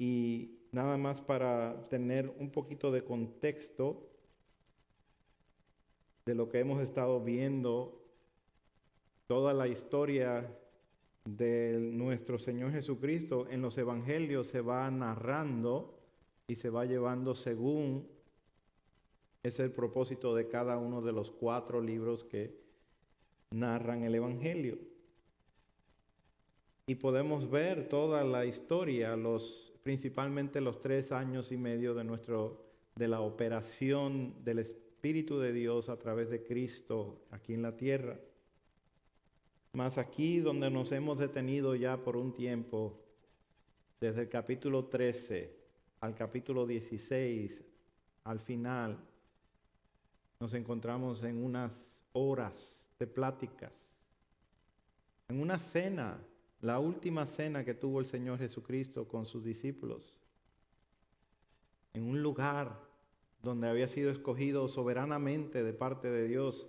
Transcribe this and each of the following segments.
Y nada más para tener un poquito de contexto de lo que hemos estado viendo, toda la historia de nuestro Señor Jesucristo en los evangelios se va narrando y se va llevando según es el propósito de cada uno de los 4 libros que narran el evangelio. Y podemos ver toda la historia, principalmente los 3 años y medio de la operación del Espíritu de Dios a través de Cristo aquí en la tierra. Mas aquí donde nos hemos detenido ya por un tiempo, desde el capítulo 13 al capítulo 16, al final, nos encontramos en unas horas de pláticas, en una cena, la última cena que tuvo el Señor Jesucristo con sus discípulos, en un lugar donde había sido escogido soberanamente de parte de Dios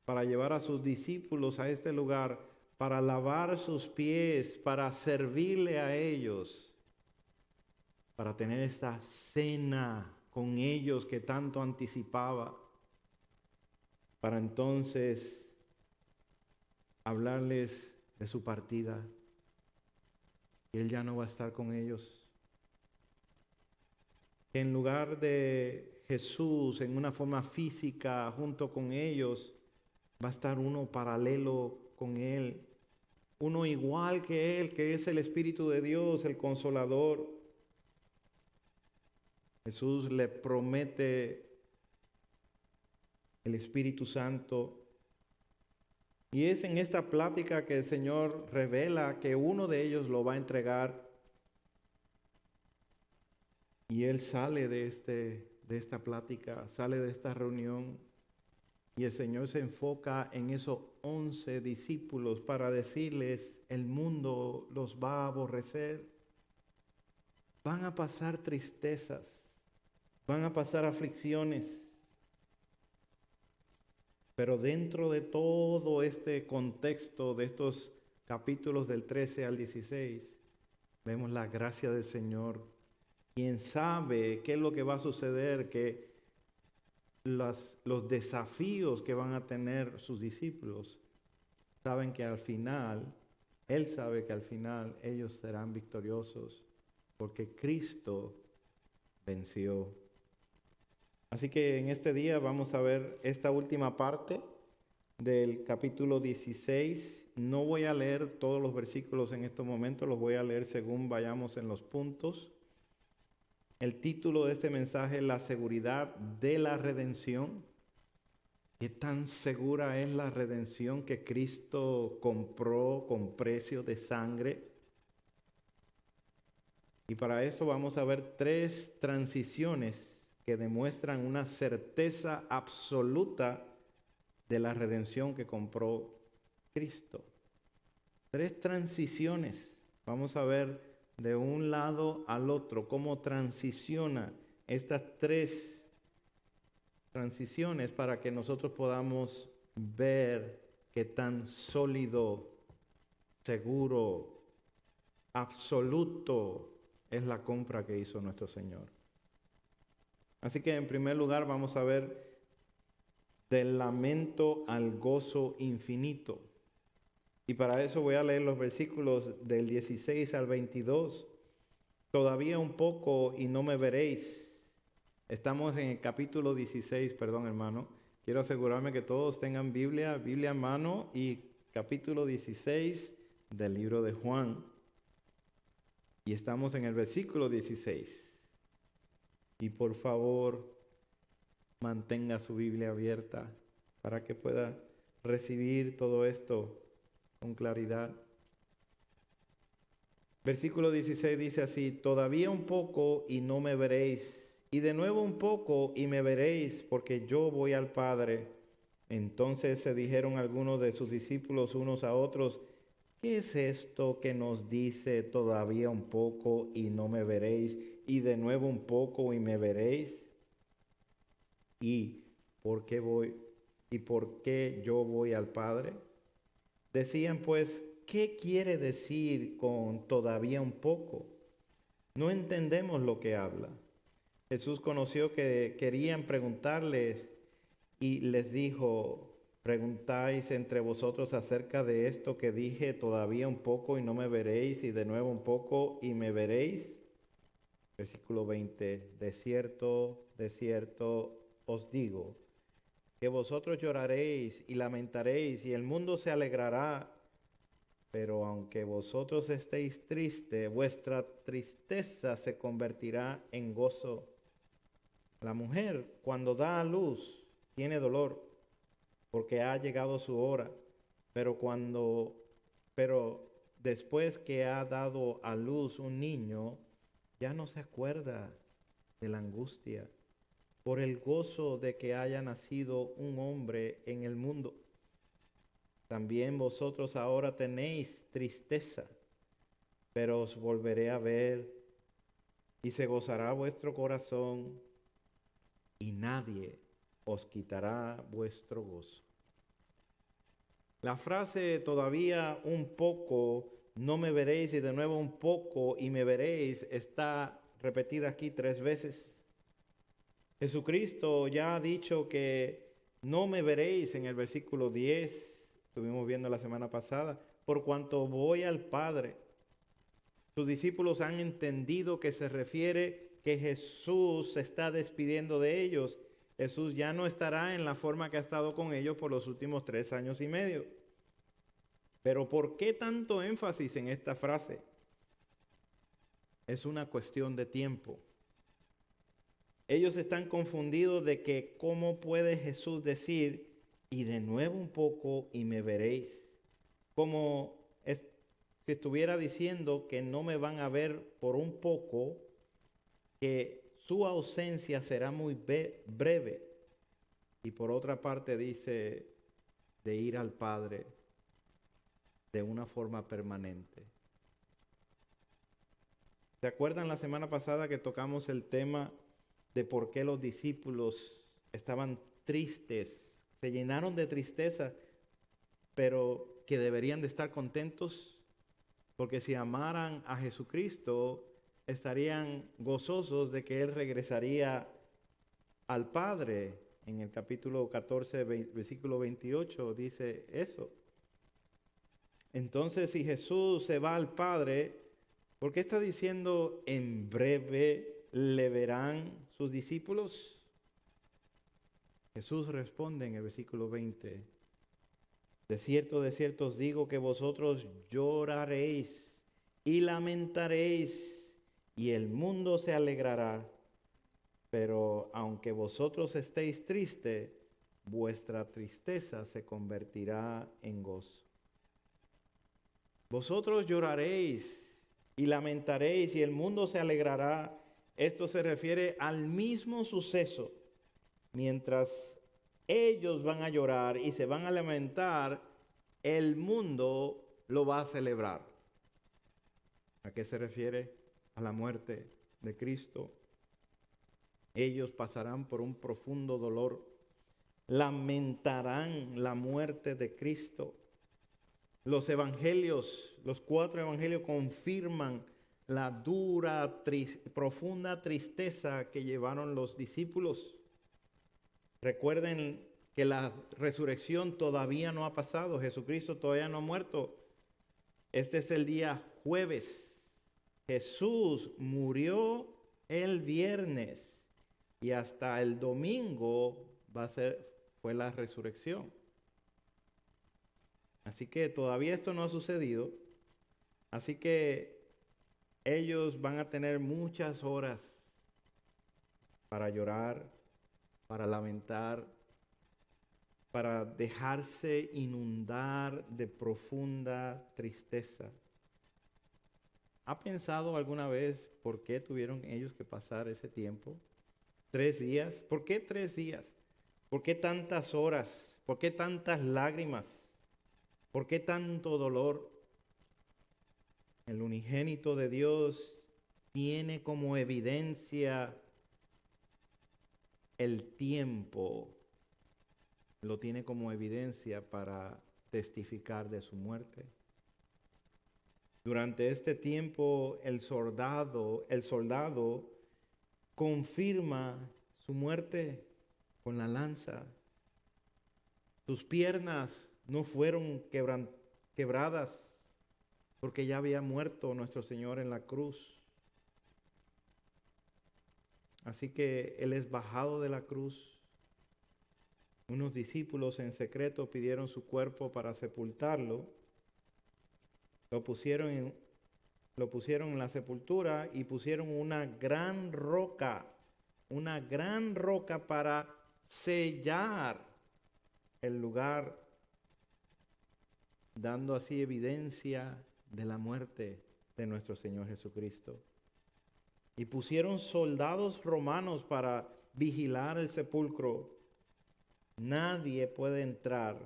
para llevar a sus discípulos a este lugar, para lavar sus pies, para servirle a ellos, para tener esta cena con ellos que tanto anticipaba, para entonces hablarles de su partida. Y Él ya no va a estar con ellos. En lugar de Jesús en una forma física junto con ellos, va a estar uno paralelo con Él, uno igual que Él, que es el Espíritu de Dios, el Consolador. Jesús le promete el Espíritu Santo. Y es en esta plática que el Señor revela que uno de ellos lo va a entregar. Y Él sale de esta plática, sale de esta reunión. Y el Señor se enfoca en esos 11 discípulos para decirles, el mundo los va a aborrecer. Van a pasar tristezas, van a pasar aflicciones. Pero dentro de todo este contexto de estos capítulos del 13 al 16, vemos la gracia del Señor. Quien sabe qué es lo que va a suceder, que los desafíos que van a tener sus discípulos, saben que al final, Él sabe que al final ellos serán victoriosos, porque Cristo venció. Así que en este día vamos a ver esta última parte del capítulo 16. No voy a leer todos los versículos en estos momentos, los voy a leer según vayamos en los puntos. El título de este mensaje es La seguridad de la redención. ¿Qué tan segura es la redención que Cristo compró con precio de sangre? Y para esto vamos a ver 3 transiciones que demuestran una certeza absoluta de la redención que compró Cristo. 3 transiciones. Vamos a ver de un lado al otro cómo transiciona estas 3 transiciones para que nosotros podamos ver qué tan sólido, seguro, absoluto es la compra que hizo nuestro Señor. Así que en primer lugar vamos a ver del lamento al gozo infinito. Y para eso voy a leer los versículos del 16 al 22. Todavía un poco y no me veréis. Estamos en el capítulo 16, perdón hermano. Quiero asegurarme que todos tengan Biblia en mano y capítulo 16 del libro de Juan. Y estamos en el versículo 16. Y por favor, mantenga su Biblia abierta para que pueda recibir todo esto con claridad. Versículo 16 dice así: todavía un poco y no me veréis, y de nuevo un poco y me veréis, porque yo voy al Padre. Entonces se dijeron algunos de sus discípulos unos a otros: ¿qué es esto que nos dice todavía un poco y no me veréis, y de nuevo un poco y me veréis? ¿Y por qué yo voy al Padre? Decían pues: ¿qué quiere decir con todavía un poco? No entendemos lo que habla. Jesús conoció que querían preguntarles y les dijo, preguntáis entre vosotros acerca de esto que dije, todavía un poco y no me veréis, y de nuevo un poco y me veréis. Versículo 20, de cierto os digo, que vosotros lloraréis y lamentaréis y el mundo se alegrará, pero aunque vosotros estéis tristes, vuestra tristeza se convertirá en gozo. La mujer, cuando da a luz, tiene dolor, porque ha llegado su hora, pero pero después que ha dado a luz un niño, ya no se acuerda de la angustia por el gozo de que haya nacido un hombre en el mundo. También vosotros ahora tenéis tristeza, pero os volveré a ver y se gozará vuestro corazón y nadie os quitará vuestro gozo. La frase todavía un poco, no me veréis, y de nuevo un poco y me veréis, está repetida aquí 3 veces. Jesucristo ya ha dicho que no me veréis en el versículo 10, estuvimos viendo la semana pasada, por cuanto voy al Padre. Sus discípulos han entendido que se refiere que Jesús se está despidiendo de ellos. Jesús ya no estará en la forma que ha estado con ellos por los últimos 3 años y medio. Pero ¿por qué tanto énfasis en esta frase? Es una cuestión de tiempo. Ellos están confundidos de que cómo puede Jesús decir, y de nuevo un poco y me veréis. Como si estuviera diciendo que no me van a ver por un poco, que su ausencia será muy breve. Y por otra parte dice de ir al Padre de una forma permanente. ¿Se acuerdan la semana pasada que tocamos el tema de por qué los discípulos estaban tristes? Se llenaron de tristeza, pero que deberían de estar contentos, porque si amaran a Jesucristo, estarían gozosos de que Él regresaría al Padre. En el capítulo 14, versículo 28 dice eso. Entonces, si Jesús se va al Padre, ¿por qué está diciendo en breve le verán sus discípulos? Jesús responde en el versículo 20, de cierto os digo que vosotros lloraréis y lamentaréis y el mundo se alegrará, pero aunque vosotros estéis tristes, vuestra tristeza se convertirá en gozo. Vosotros lloraréis y lamentaréis y el mundo se alegrará. Esto se refiere al mismo suceso. Mientras ellos van a llorar y se van a lamentar, el mundo lo va a celebrar. ¿A qué se refiere? A la muerte de Cristo. Ellos pasarán por un profundo dolor, lamentarán la muerte de Cristo. Los evangelios, los 4 evangelios confirman la dura, profunda tristeza que llevaron los discípulos. Recuerden que la resurrección todavía no ha pasado, Jesucristo todavía no ha muerto. Este es el día jueves. Jesús murió el viernes y hasta el domingo fue la resurrección. Así que todavía esto no ha sucedido. Así que ellos van a tener muchas horas para llorar, para lamentar, para dejarse inundar de profunda tristeza. ¿Ha pensado alguna vez por qué tuvieron ellos que pasar ese tiempo? 3 días. ¿Por qué 3 días? ¿Por qué tantas horas? ¿Por qué tantas lágrimas? ¿Por qué tanto dolor? El unigénito de Dios tiene como evidencia el tiempo, lo tiene como evidencia para testificar de su muerte. Durante este tiempo el soldado confirma su muerte con la lanza. Sus piernas no fueron quebradas porque ya había muerto nuestro Señor en la cruz. Así que Él es bajado de la cruz. Unos discípulos en secreto pidieron su cuerpo para sepultarlo. Lo pusieron en la sepultura y pusieron una gran roca para sellar el lugar, dando así evidencia de la muerte de nuestro Señor Jesucristo. Y pusieron soldados romanos para vigilar el sepulcro. Nadie puede entrar,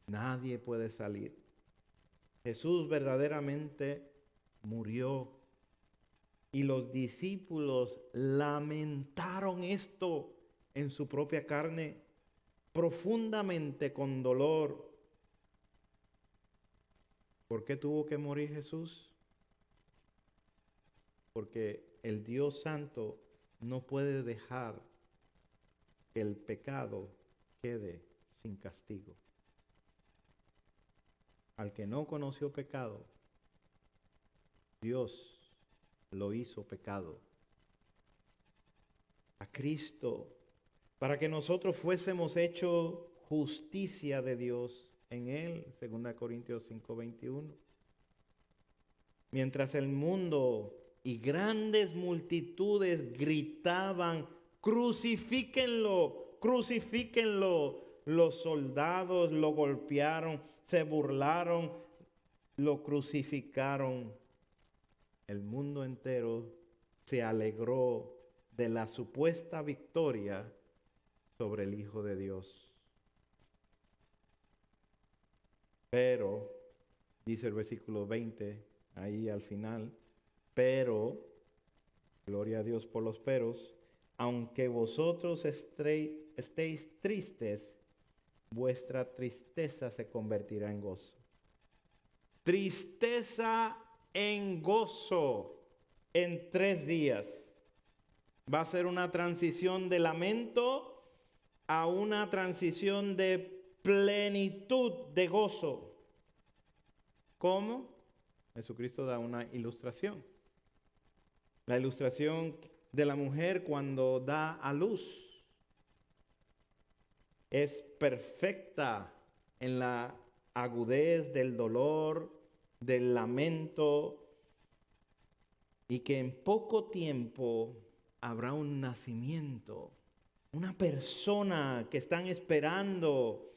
nadie puede salir. Jesús verdaderamente murió. Y los discípulos lamentaron esto en su propia carne, profundamente con dolor. ¿Por qué tuvo que morir Jesús? Porque el Dios Santo no puede dejar que el pecado quede sin castigo. Al que no conoció pecado, Dios lo hizo pecado. A Cristo, para que nosotros fuésemos hechos justicia de Dios en Él, 2 Corintios 5:21. Mientras el mundo y grandes multitudes gritaban, crucifíquenlo, crucifíquenlo, los soldados lo golpearon, se burlaron, lo crucificaron. El mundo entero se alegró de la supuesta victoria sobre el Hijo de Dios. Pero, dice el versículo 20, ahí al final, pero, gloria a Dios por los peros, aunque vosotros estéis tristes, vuestra tristeza se convertirá en gozo. Tristeza en gozo en 3 días. Va a ser una transición de lamento a una transición de plenitud de gozo. ¿Cómo? Jesucristo da una ilustración. La ilustración de la mujer cuando da a luz. Es perfecta en la agudez del dolor, del lamento, y que en poco tiempo habrá un nacimiento, una persona que están esperando,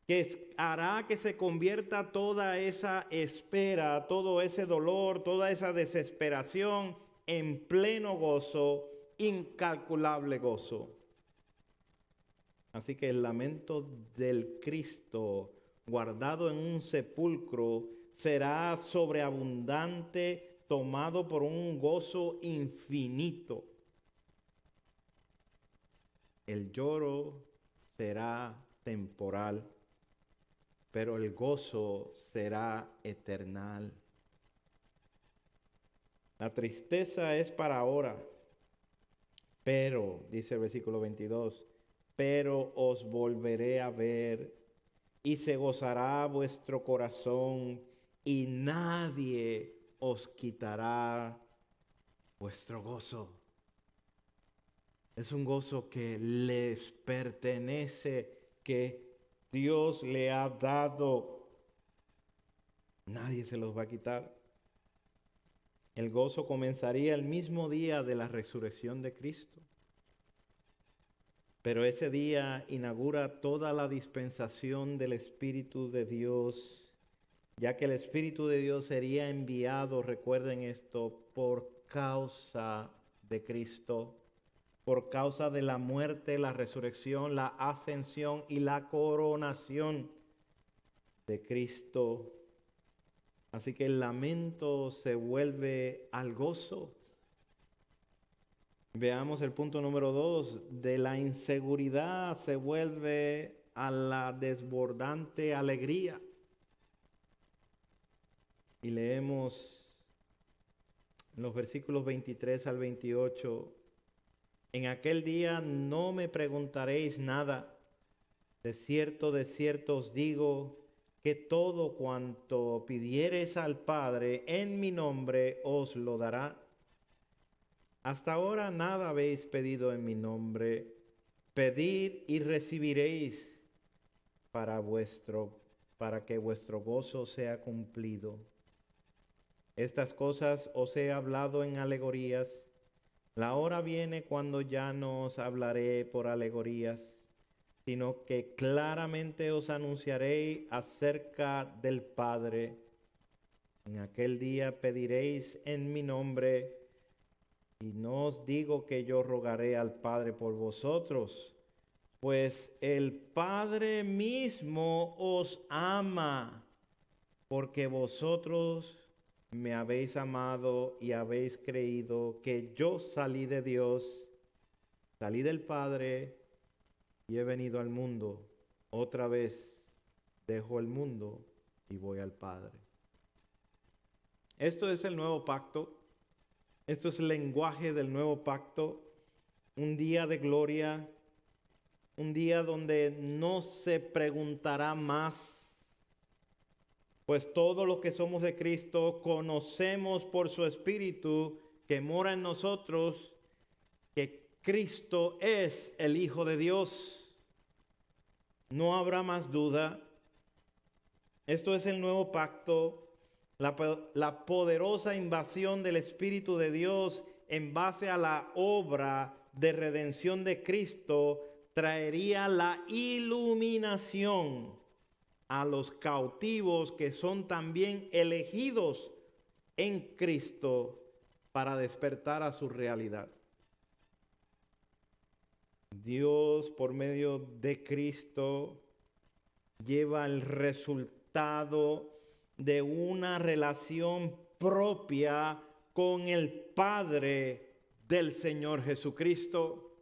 que hará que se convierta toda esa espera, todo ese dolor, toda esa desesperación en pleno gozo, incalculable gozo. Así que el lamento del Cristo guardado en un sepulcro será sobreabundante, tomado por un gozo infinito. El lloro será temporal, pero el gozo será eternal. La tristeza es para ahora, pero, dice el versículo 22, pero os volveré a ver y se gozará vuestro corazón y nadie os quitará vuestro gozo. Es un gozo que les pertenece, que Dios le ha dado. Nadie se los va a quitar. El gozo comenzaría el mismo día de la resurrección de Cristo. Pero ese día inaugura toda la dispensación del Espíritu de Dios, ya que el Espíritu de Dios sería enviado, recuerden esto, por causa de Cristo, por causa de la muerte, la resurrección, la ascensión y la coronación de Cristo. Así que el lamento se vuelve al gozo. Veamos el punto número 2. De la inseguridad se vuelve a la desbordante alegría. Y leemos en los versículos 23 al 28. En aquel día no me preguntaréis nada. De cierto os digo que todo cuanto pidiereis al Padre en mi nombre os lo dará. Hasta ahora nada habéis pedido en mi nombre. Pedid y recibiréis para que vuestro gozo sea cumplido. Estas cosas os he hablado en alegorías. La hora viene cuando ya no os hablaré por alegorías, sino que claramente os anunciaré acerca del Padre. En aquel día pediréis en mi nombre, y no os digo que yo rogaré al Padre por vosotros, pues el Padre mismo os ama, porque vosotros me habéis amado y habéis creído que yo salí de Dios, salí del Padre y he venido al mundo. Otra vez dejo el mundo y voy al Padre. Esto es el nuevo pacto. Esto es el lenguaje del nuevo pacto. Un día de gloria. Un día donde no se preguntará más. Pues todo lo que somos de Cristo conocemos por su Espíritu que mora en nosotros que Cristo es el Hijo de Dios. No habrá más duda. Esto es el nuevo pacto, la poderosa invasión del Espíritu de Dios en base a la obra de redención de Cristo traería la iluminación a los cautivos que son también elegidos en Cristo para despertar a su realidad. Dios, por medio de Cristo, lleva el resultado de una relación propia con el Padre del Señor Jesucristo.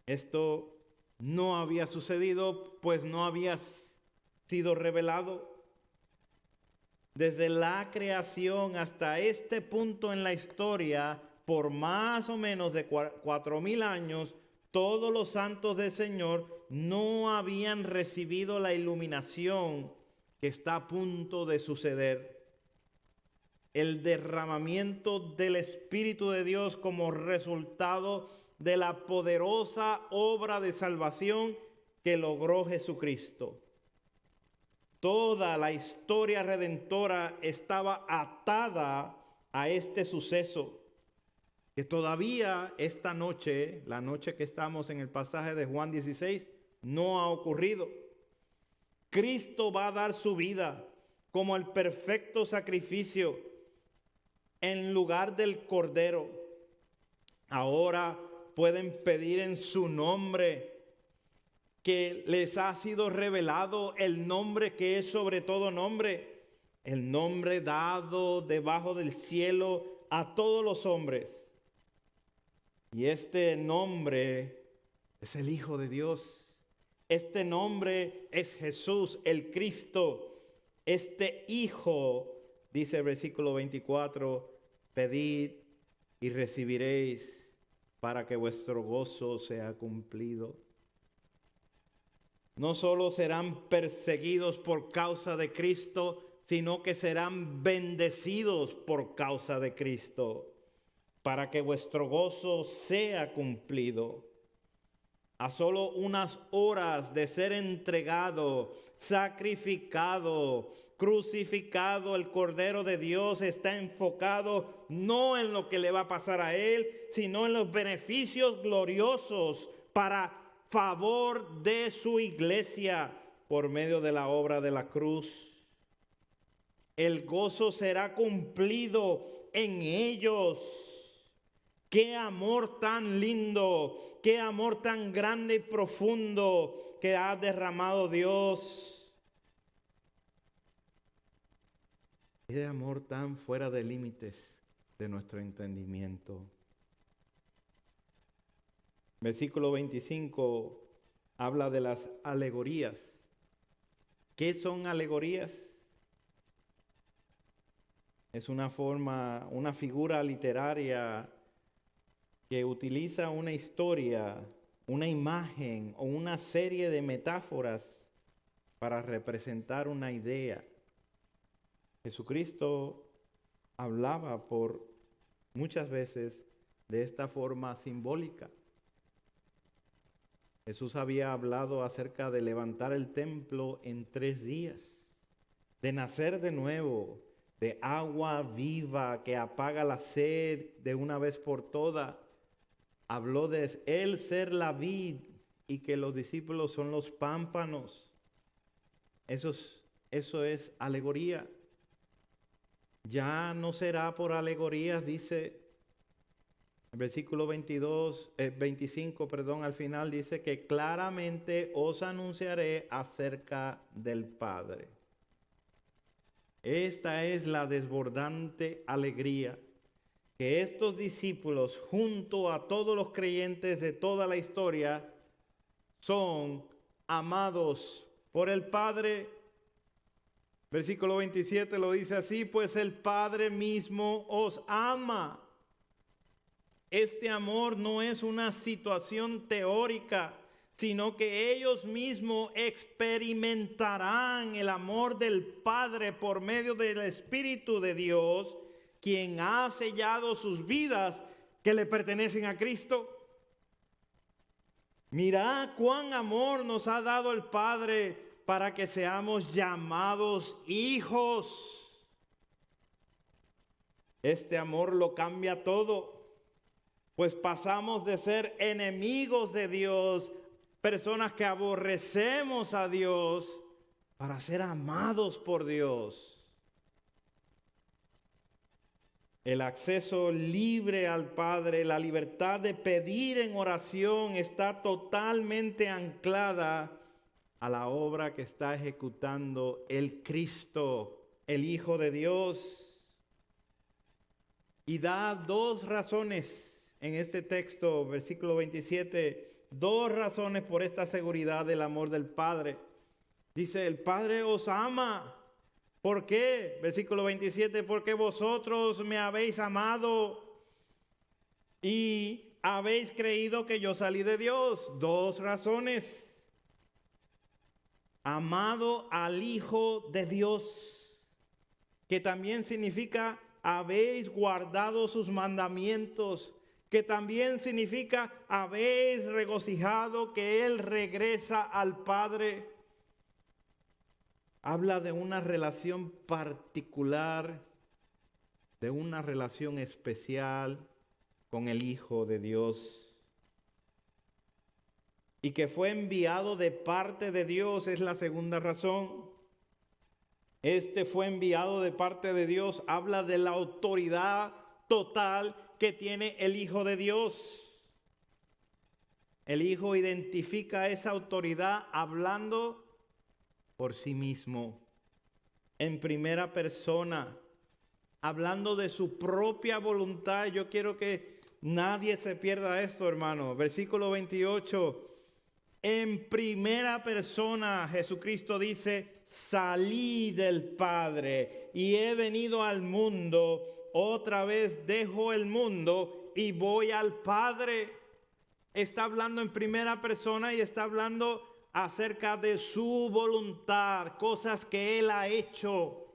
Esto no había sucedido, pues no había sido revelado. Desde la creación hasta este punto en la historia, por más o menos de 4,000 años, todos los santos del Señor no habían recibido la iluminación que está a punto de suceder. El derramamiento del Espíritu de Dios como resultado de la poderosa obra de salvación que logró Jesucristo. Toda la historia redentora estaba atada a este suceso, que todavía esta noche, la noche que estamos en el pasaje de Juan 16, no ha ocurrido. Cristo va a dar su vida como el perfecto sacrificio en lugar del Cordero. Ahora pueden pedir en su nombre, que les ha sido revelado el nombre que es sobre todo nombre, el nombre dado debajo del cielo a todos los hombres. Y este nombre es el Hijo de Dios. Este nombre es Jesús, el Cristo. Este Hijo, dice el versículo 24, pedid y recibiréis para que vuestro gozo sea cumplido. No solo serán perseguidos por causa de Cristo, sino que serán bendecidos por causa de Cristo, para que vuestro gozo sea cumplido. A solo unas horas de ser entregado, sacrificado, crucificado, el Cordero de Dios está enfocado no en lo que le va a pasar a él, sino en los beneficios gloriosos para favor de su iglesia por medio de la obra de la cruz. El gozo será cumplido en ellos. Qué amor tan lindo, qué amor tan grande y profundo que ha derramado Dios. Qué amor tan fuera de límites de nuestro entendimiento. Versículo 25 habla de las alegorías. ¿Qué son alegorías? Es una forma, una figura literaria que utiliza una historia, una imagen o una serie de metáforas para representar una idea. Jesucristo hablaba por muchas veces de esta forma simbólica. Jesús había hablado acerca de levantar el templo en 3 días, de nacer de nuevo, de agua viva que apaga la sed de una vez por todas. Habló de él ser la vid y que los discípulos son los pámpanos. Eso es alegoría. Ya no será por alegorías, dice el versículo 25, al final dice que claramente os anunciaré acerca del Padre. Esta es la desbordante alegría que estos discípulos, junto a todos los creyentes de toda la historia, son amados por el Padre. Versículo 27 lo dice así: pues el Padre mismo os ama. Este amor no es una situación teórica, sino que ellos mismos experimentarán el amor del Padre por medio del Espíritu de Dios, quien ha sellado sus vidas que le pertenecen a Cristo. Mirad cuán amor nos ha dado el Padre para que seamos llamados hijos. Este amor lo cambia todo, pues pasamos de ser enemigos de Dios, personas que aborrecemos a Dios, para ser amados por Dios. El acceso libre al Padre, la libertad de pedir en oración está totalmente anclada a la obra que está ejecutando el Cristo, el Hijo de Dios. Y da 2 razones en este texto, versículo 27, 2 razones por esta seguridad del amor del Padre. Dice, el Padre os ama. ¿Por qué? Versículo 27, porque vosotros me habéis amado y habéis creído que yo salí de Dios. 2 razones. Amado al Hijo de Dios, que también significa habéis guardado sus mandamientos, que también significa habéis regocijado que Él regresa al Padre. Habla de una relación particular, de una relación especial con el Hijo de Dios. Y que fue enviado de parte de Dios es la segunda razón. Este fue enviado de parte de Dios, habla de la autoridad total que tiene el Hijo de Dios. El Hijo identifica esa autoridad hablando por sí mismo, en primera persona, hablando de su propia voluntad. Yo quiero que nadie se pierda esto, hermano. Versículo 28. En primera persona Jesucristo dice, salí del Padre y he venido al mundo, otra vez dejo el mundo y voy al Padre. Está hablando en primera persona y está hablando acerca de su voluntad, cosas que Él ha hecho.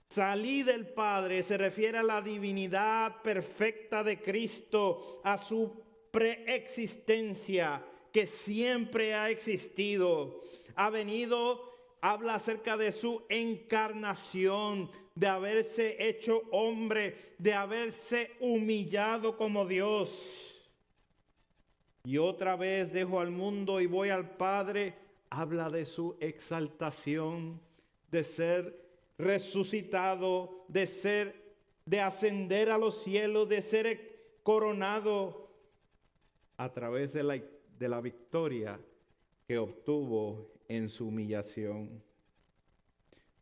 Salí del Padre se refiere a la divinidad perfecta de Cristo, a su preexistencia, que siempre ha existido. Ha venido, habla acerca de su encarnación, de haberse hecho hombre, de haberse humillado como Dios. Y otra vez dejo al mundo y voy al Padre. Habla de su exaltación, de ser resucitado, de ascender a los cielos, de ser coronado a través de la victoria que obtuvo en su humillación.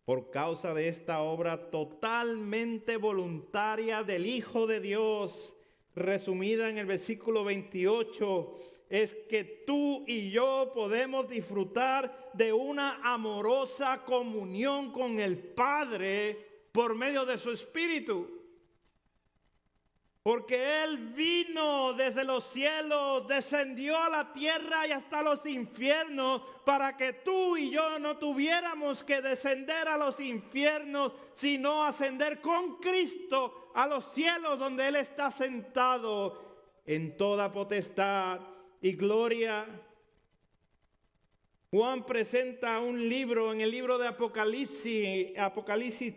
Por causa de esta obra totalmente voluntaria del Hijo de Dios, resumida en el versículo 28, es que tú y yo podemos disfrutar de una amorosa comunión con el Padre por medio de su Espíritu. Porque Él vino desde los cielos, descendió a la tierra y hasta los infiernos para que tú y yo no tuviéramos que descender a los infiernos, sino ascender con Cristo a los cielos donde Él está sentado en toda potestad y gloria. Juan presenta un libro en el libro de Apocalipsis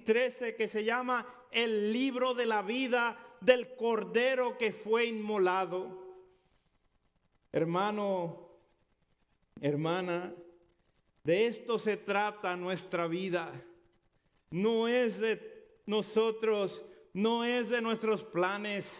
13, que se llama el libro de la vida del Cordero que fue inmolado. Hermano, hermana, de esto se trata nuestra vida. No es de nosotros, no es de nuestros planes,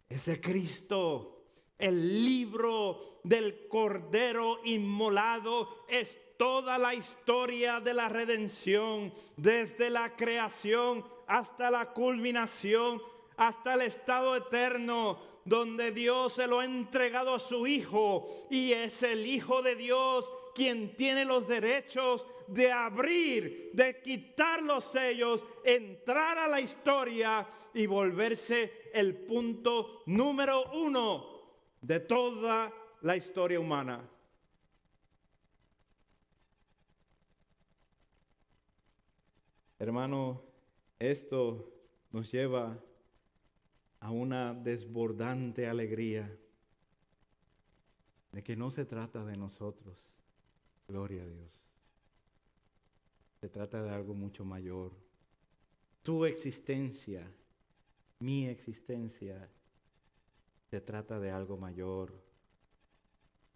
es de Cristo. El libro del Cordero inmolado es toda la historia de la redención, desde la creación hasta la culminación, hasta el estado eterno, donde Dios se lo ha entregado a su Hijo, y es el Hijo de Dios quien tiene los derechos de abrir, de quitar los sellos, entrar a la historia y volverse el punto número 1 de toda la historia humana. Hermano, esto nos lleva a una desbordante alegría de que no se trata de nosotros, gloria a Dios. Se trata de algo mucho mayor. Tu existencia, mi existencia, se trata de algo mayor,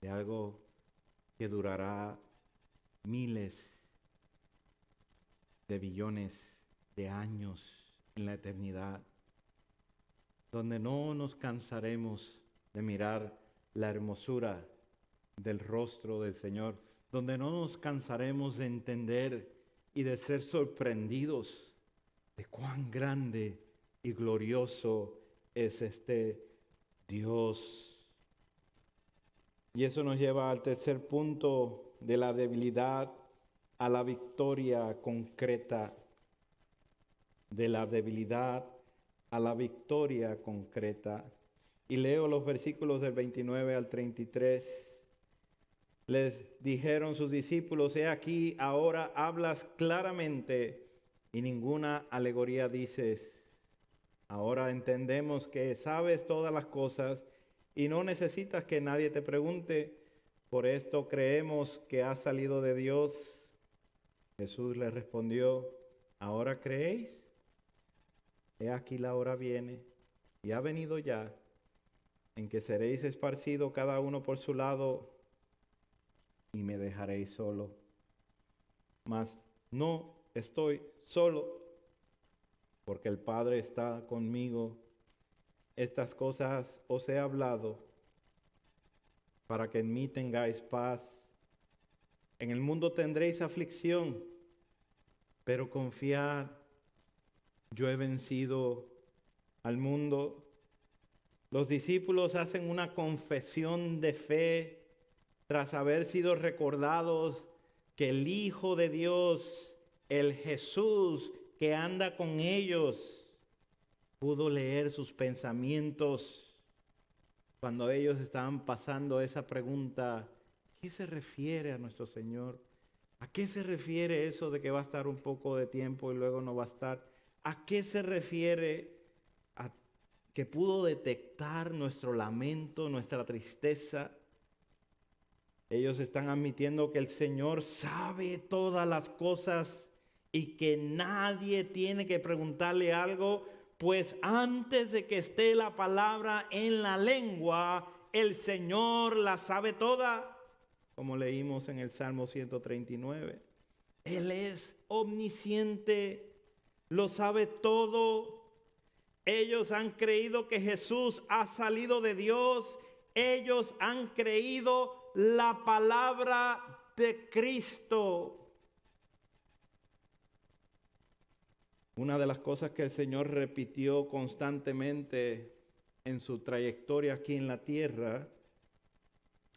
de algo que durará miles de billones de años en la eternidad, donde no nos cansaremos de mirar la hermosura del rostro del Señor, donde no nos cansaremos de entender y de ser sorprendidos de cuán grande y glorioso es este Dios. Y eso nos lleva al tercer punto, de la debilidad a la victoria concreta. De la debilidad a la victoria concreta. Y leo los versículos del 29 al 33. Les dijeron sus discípulos: he aquí, ahora hablas claramente y ninguna alegoría dices. Ahora entendemos que sabes todas las cosas y no necesitas que nadie te pregunte. Por esto creemos que has salido de Dios. Jesús les respondió: ¿ahora creéis? He aquí la hora viene, y ha venido ya, en que seréis esparcidos cada uno por su lado, y me dejaréis solo. Mas no estoy solo, porque el Padre está conmigo. Estas cosas os he hablado, para que en mí tengáis paz. En el mundo tendréis aflicción, pero confiad, yo he vencido al mundo. Los discípulos hacen una confesión de fe tras haber sido recordados que el Hijo de Dios, el Jesús que anda con ellos, pudo leer sus pensamientos cuando ellos estaban pasando esa pregunta: ¿qué se refiere a nuestro Señor? ¿A qué se refiere eso de que va a estar un poco de tiempo y luego no va a estar? ¿A qué se refiere a que pudo detectar nuestro lamento, nuestra tristeza? Ellos están admitiendo que el Señor sabe todas las cosas y que nadie tiene que preguntarle algo, pues antes de que esté la palabra en la lengua, el Señor la sabe toda, como leímos en el Salmo 139. Él es omnisciente, lo sabe todo. Ellos han creído que Jesús ha salido de Dios. Ellos han creído la palabra de Cristo. Una de las cosas que el Señor repitió constantemente en su trayectoria aquí en la tierra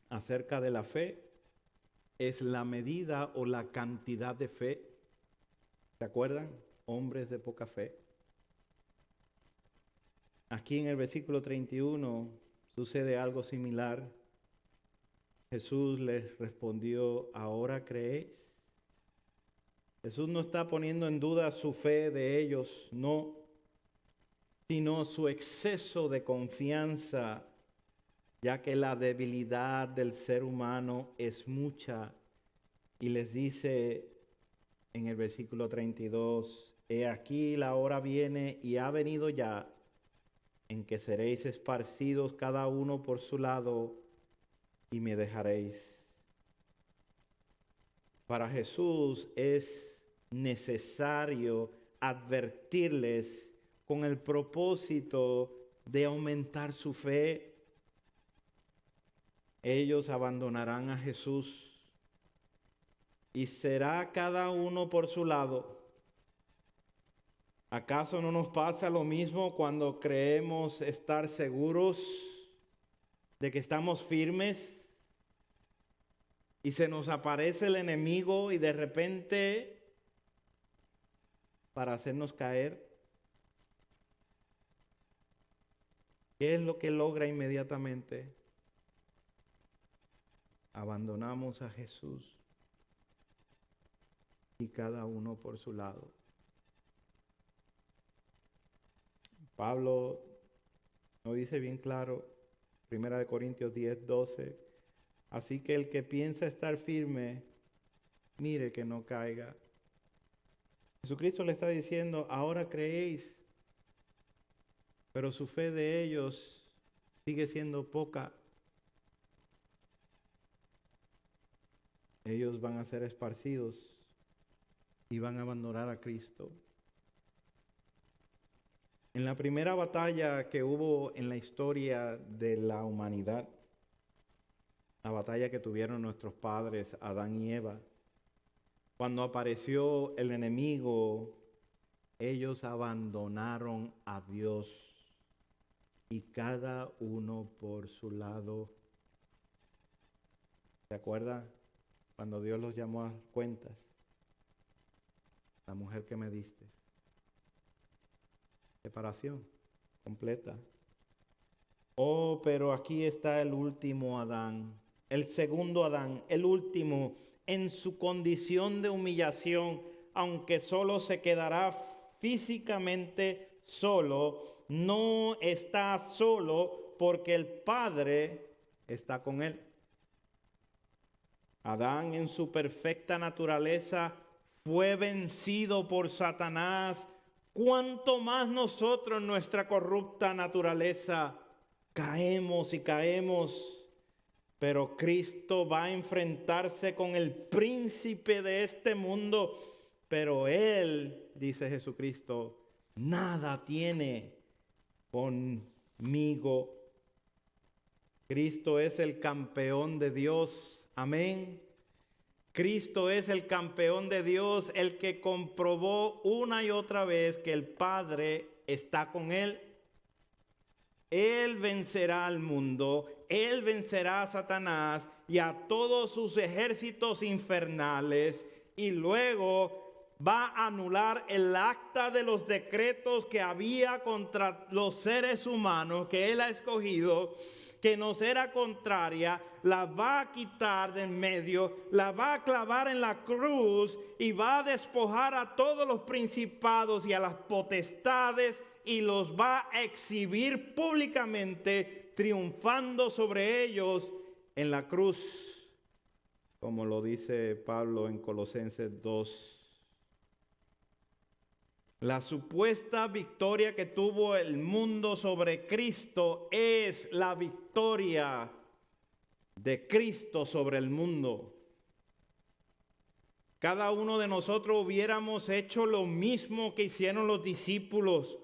acerca de la fe es la medida o la cantidad de fe. ¿Se acuerdan? hombres de poca fe. Aquí en el versículo 31 sucede algo similar. Jesús les respondió, ¿ahora creéis? Jesús no está poniendo en duda su fe de ellos, no, sino su exceso de confianza, ya que la debilidad del ser humano es mucha. Y les dice en el versículo 32, he aquí la hora viene y ha venido ya, en que seréis esparcidos cada uno por su lado y me dejaréis. Para Jesús es necesario advertirles con el propósito de aumentar su fe. Ellos abandonarán a Jesús y será cada uno por su lado. ¿Acaso no nos pasa lo mismo cuando creemos estar seguros de que estamos firmes y se nos aparece el enemigo y de repente para hacernos caer? ¿Qué es lo que logra inmediatamente? Abandonamos a Jesús y cada uno por su lado. Pablo nos dice bien claro, 1 Corintios 10:12, así que el que piensa estar firme, mire que no caiga. Jesucristo le está diciendo, ahora creéis, pero su fe de ellos sigue siendo poca. Ellos van a ser esparcidos y van a abandonar a Cristo. En la primera batalla que hubo en la historia de la humanidad, la batalla que tuvieron nuestros padres, Adán y Eva, cuando apareció el enemigo, ellos abandonaron a Dios y cada uno por su lado. ¿Se acuerda cuando Dios los llamó a cuentas? La mujer que me diste. Separación completa. Oh, pero aquí está el último Adán, el segundo Adán, el último, en su condición de humillación, aunque solo se quedará físicamente solo, no está solo porque el Padre está con él. Adán en su perfecta naturaleza fue vencido por Satanás. ¿Cuánto más nosotros en nuestra corrupta naturaleza caemos y caemos? Pero Cristo va a enfrentarse con el príncipe de este mundo. Pero Él, dice Jesucristo, nada tiene conmigo. Cristo es el campeón de Dios. Amén. Cristo es el campeón de Dios, el que comprobó una y otra vez que el Padre está con él. Él vencerá al mundo, Él vencerá a Satanás y a todos sus ejércitos infernales, y luego va a anular el acta de los decretos que había contra los seres humanos que Él ha escogido, que nos era contraria. La va a quitar de en medio, la va a clavar en la cruz y va a despojar a todos los principados y a las potestades y los va a exhibir públicamente, triunfando sobre ellos en la cruz, como lo dice Pablo en Colosenses 2. La supuesta victoria que tuvo el mundo sobre Cristo es la victoria de Cristo sobre el mundo. Cada uno de nosotros hubiéramos hecho lo mismo que hicieron los discípulos: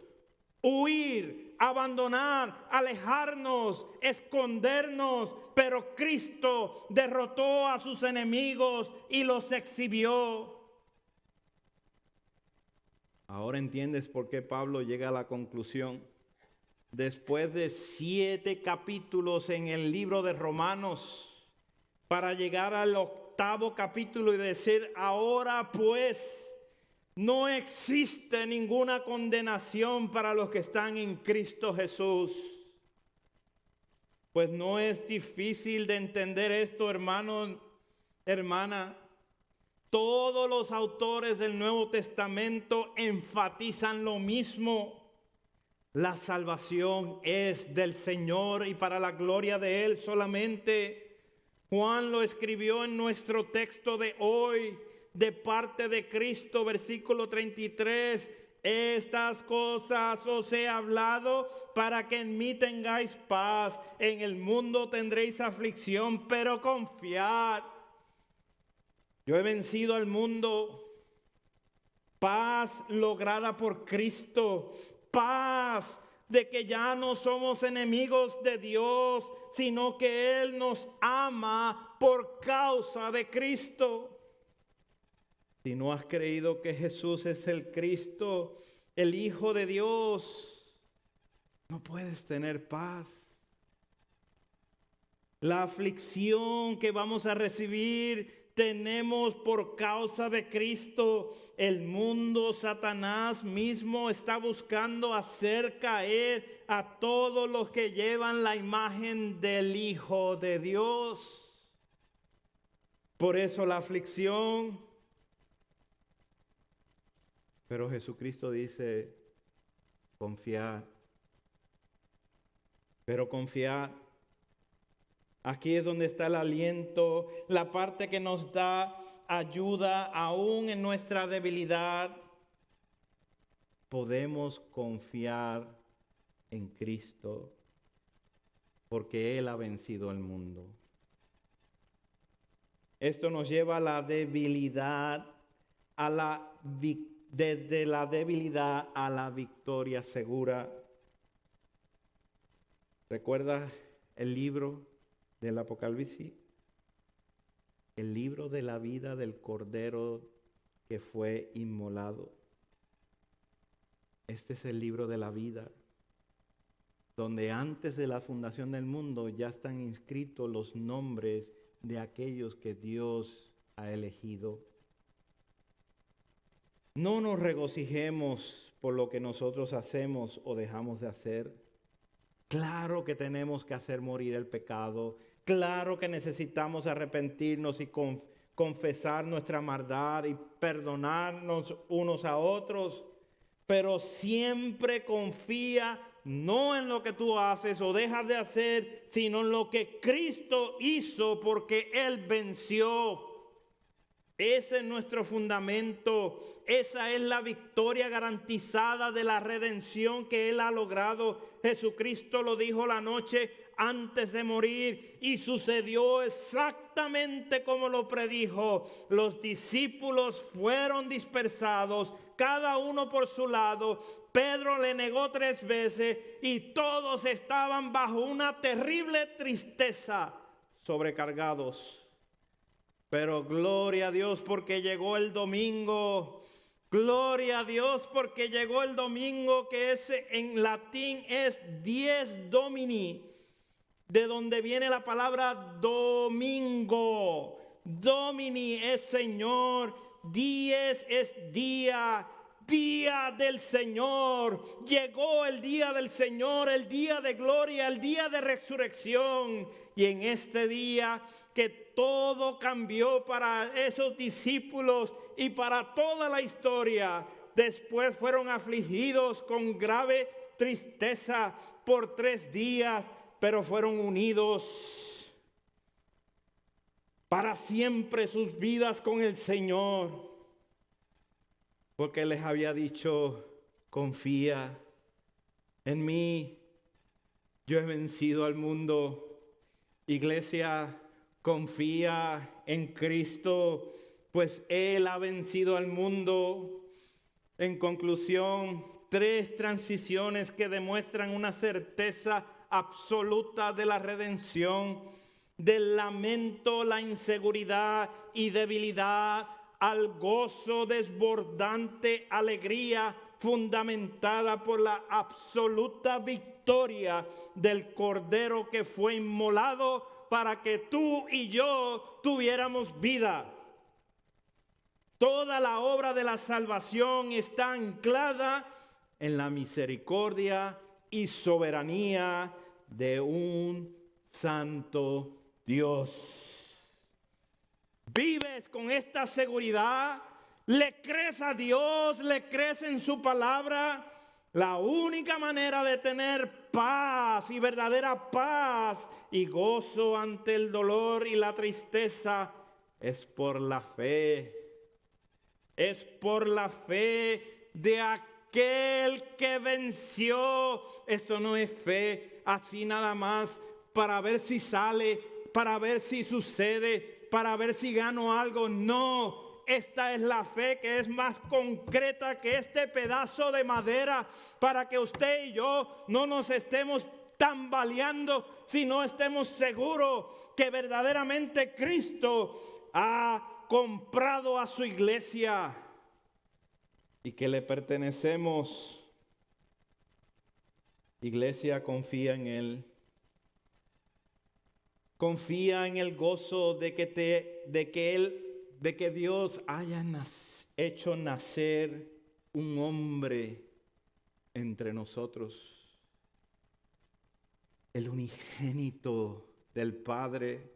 huir, abandonar, alejarnos, escondernos, pero Cristo derrotó a sus enemigos y los exhibió. Ahora entiendes por qué Pablo llega a la conclusión, después de 7 capítulos en el libro de Romanos, para llegar al 8º capítulo y decir: ahora pues, No existe ninguna condenación para los que están en Cristo Jesús. Pues no es difícil de entender esto, hermano, hermana. Todos los autores del Nuevo Testamento enfatizan lo mismo. La salvación es del Señor y para la gloria de Él solamente. Juan lo escribió en nuestro texto de hoy, de parte de Cristo, versículo 33. Estas cosas os he hablado para que en mí tengáis paz. En el mundo tendréis aflicción, pero confiad. Yo he vencido al mundo. Paz lograda por Cristo. Paz de que ya no somos enemigos de Dios, sino que Él nos ama por causa de Cristo. Si no has creído que Jesús es el Cristo, el Hijo de Dios, no puedes tener paz. La aflicción que vamos a recibir tenemos por causa de Cristo. El mundo, Satanás mismo está buscando hacer caer a todos los que llevan la imagen del Hijo de Dios. Por eso la aflicción. Pero Jesucristo dice, confiad. Pero confiad. Aquí es donde está el aliento, la parte que nos da ayuda aún en nuestra debilidad. Podemos confiar en Cristo porque Él ha vencido al mundo. Esto nos lleva a la debilidad, desde la debilidad a la victoria segura. ¿Recuerdas el libro del Apocalipsis? El libro de la vida del Cordero que fue inmolado. Este es el libro de la vida, donde antes de la fundación del mundo ya están inscritos los nombres de aquellos que Dios ha elegido. No nos regocijemos por lo que nosotros hacemos o dejamos de hacer. Claro que tenemos que hacer morir el pecado. Claro que necesitamos arrepentirnos y confesar nuestra maldad y perdonarnos unos a otros. Pero siempre confía no en lo que tú haces o dejas de hacer, sino en lo que Cristo hizo porque Él venció. Ese es nuestro fundamento. Esa es la victoria garantizada de la redención que Él ha logrado. Jesucristo lo dijo la noche antes de morir y sucedió exactamente como lo predijo. Los discípulos fueron dispersados, cada uno por su lado. Pedro le negó 3 veces y todos estaban bajo una terrible tristeza, sobrecargados. Pero gloria a Dios porque llegó el domingo. Gloria a Dios porque llegó el domingo, que en latín es dies Domini, de donde viene la palabra domingo. Domini es Señor, dies es día, día del Señor. Llegó el día del Señor, el día de gloria, el día de resurrección. Y en este día que todo cambió para esos discípulos y para toda la historia. Después fueron afligidos con grave tristeza por 3 días, pero fueron unidos para siempre sus vidas con el Señor. Porque les había dicho, confía en mí, yo he vencido al mundo. Iglesia, confía en Cristo, pues Él ha vencido al mundo. En conclusión, 3 transiciones que demuestran una certeza absoluta de la redención, del lamento, la inseguridad y debilidad, al gozo desbordante, alegría fundamentada por la absoluta victoria del Cordero que fue inmolado para que tú y yo tuviéramos vida. Toda la obra de la salvación está anclada en la misericordia y soberanía de un santo Dios. ¿Vives con esta seguridad? ¿Le crees a Dios? ¿Le crees en su palabra? La única manera de tener paz y verdadera paz y gozo ante el dolor y la tristeza es por la fe. Es por la fe de aquel que venció. Esto no es fe así nada más para ver si sale, para ver si sucede, para ver si gano algo. No. Esta es la fe que es más concreta que este pedazo de madera, para que usted y yo no nos estemos tambaleando, sino estemos seguros que verdaderamente Cristo ha comprado a su iglesia y que le pertenecemos. Iglesia, confía en Él. Confía en el gozo de que Dios haya hecho nacer un hombre entre nosotros, el unigénito del Padre,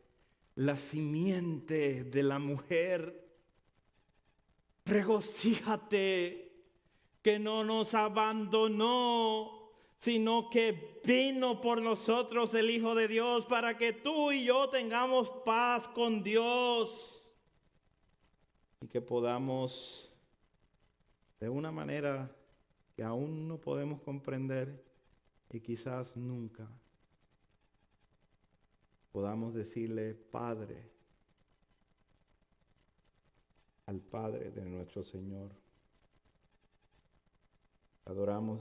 la simiente de la mujer. Regocíjate que no nos abandonó, sino que vino por nosotros el Hijo de Dios para que tú y yo tengamos paz con Dios. Y que podamos, de una manera que aún no podemos comprender y quizás nunca, podamos decirle Padre al Padre de nuestro Señor. Adoramos.